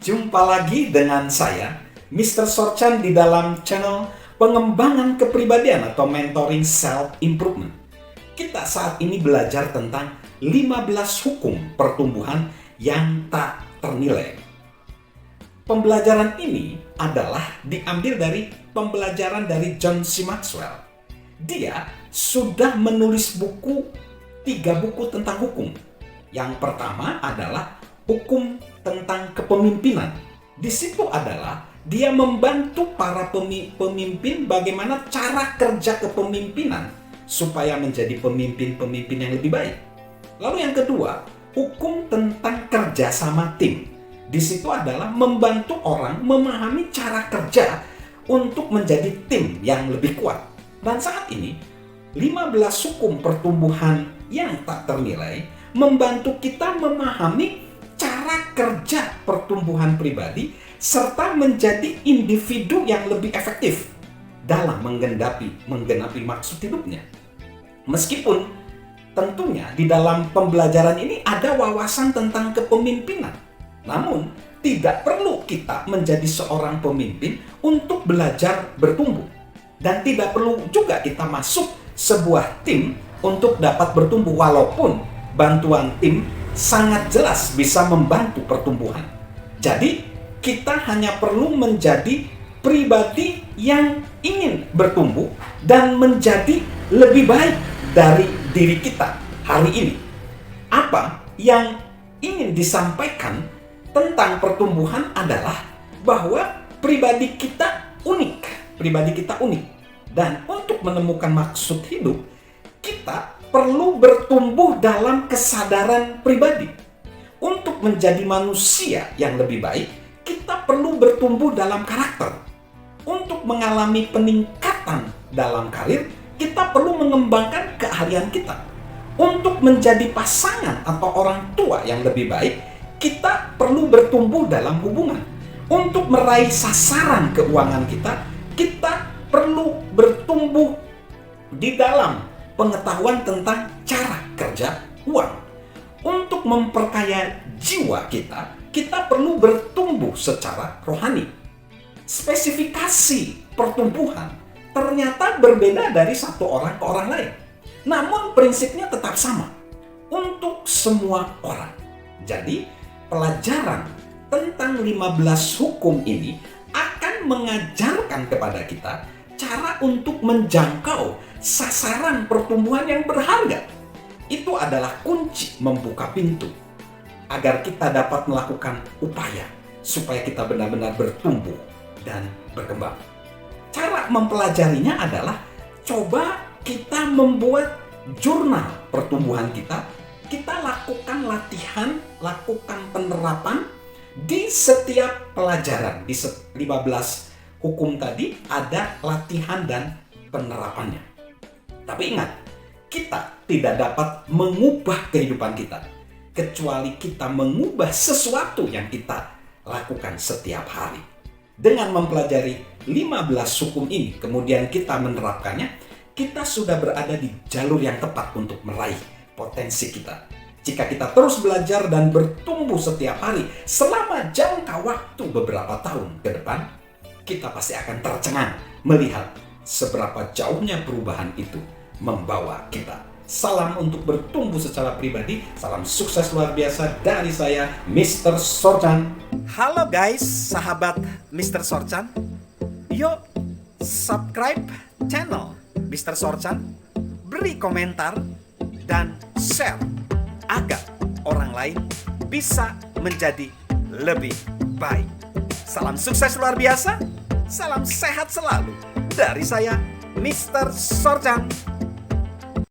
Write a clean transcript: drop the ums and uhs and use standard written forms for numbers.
Jumpa lagi dengan saya, Mr. Sorchan di dalam channel pengembangan kepribadian atau mentoring self-improvement. Kita saat ini belajar tentang 15 hukum pertumbuhan yang tak ternilai. Pembelajaran ini adalah diambil dari pembelajaran dari John C. Maxwell. Dia sudah menulis 3 buku tentang hukum. Yang pertama adalah hukum tentang kepemimpinan. Di situ adalah dia membantu para pemimpin bagaimana cara kerja kepemimpinan supaya menjadi pemimpin-pemimpin yang lebih baik. Lalu yang kedua, hukum tentang kerja sama tim. Di situ adalah membantu orang memahami cara kerja untuk menjadi tim yang lebih kuat. Dan saat ini, 15 hukum pertumbuhan yang tak ternilai membantu kita memahami cara kerja pertumbuhan pribadi serta menjadi individu yang lebih efektif dalam menggenapi maksud hidupnya. Meskipun tentunya di dalam pembelajaran ini ada wawasan tentang kepemimpinan, namun tidak perlu kita menjadi seorang pemimpin untuk belajar bertumbuh. Dan tidak perlu juga kita masuk sebuah tim untuk dapat bertumbuh, walaupun bantuan tim sangat jelas bisa membantu pertumbuhan. Jadi, kita hanya perlu menjadi pribadi yang ingin bertumbuh dan menjadi lebih baik dari diri kita hari ini. Apa yang ingin disampaikan tentang pertumbuhan adalah bahwa pribadi kita unik. Dan untuk menemukan maksud hidup, kita perlu bertumbuh dalam kesadaran pribadi. Untuk menjadi manusia yang lebih baik, kita perlu bertumbuh dalam karakter. Untuk mengalami peningkatan dalam karir, kita perlu mengembangkan keahlian kita. Untuk menjadi pasangan atau orang tua yang lebih baik, kita perlu bertumbuh dalam hubungan. Untuk meraih sasaran keuangan kita perlu bertumbuh di dalam pengetahuan tentang cara kerja uang. Untuk memperkaya jiwa kita perlu bertumbuh secara rohani. Spesifikasi pertumbuhan ternyata berbeda dari satu orang ke orang lain. Namun prinsipnya tetap sama untuk semua orang. Jadi pelajaran tentang 15 hukum ini akan mengajarkan kepada kita cara untuk menjangkau sasaran pertumbuhan yang berharga. Itu adalah kunci membuka pintu agar kita dapat melakukan upaya supaya kita benar-benar bertumbuh dan berkembang. Cara mempelajarinya adalah coba kita membuat jurnal pertumbuhan kita. Kita lakukan latihan, lakukan penerapan di setiap pelajaran. Di 15 hukum tadi ada latihan dan penerapannya. Tapi ingat, kita tidak dapat mengubah kehidupan kita kecuali kita mengubah sesuatu yang kita lakukan setiap hari. Dengan mempelajari 15 hukum ini, kemudian kita menerapkannya, kita sudah berada di jalur yang tepat untuk meraih potensi kita. Jika kita terus belajar dan bertumbuh setiap hari selama jangka waktu beberapa tahun ke depan, kita pasti akan tercengang melihat seberapa jauhnya perubahan itu membawa kita. Salam untuk bertumbuh secara pribadi. Salam sukses luar biasa dari saya, Mr. Sorchan. Halo guys, sahabat Mr. Sorchan. Yuk, subscribe channel Mr. Sorchan, beri komentar, dan share agar orang lain bisa menjadi lebih baik. Salam sukses luar biasa, salam sehat selalu dari saya, Mr. Sorchan.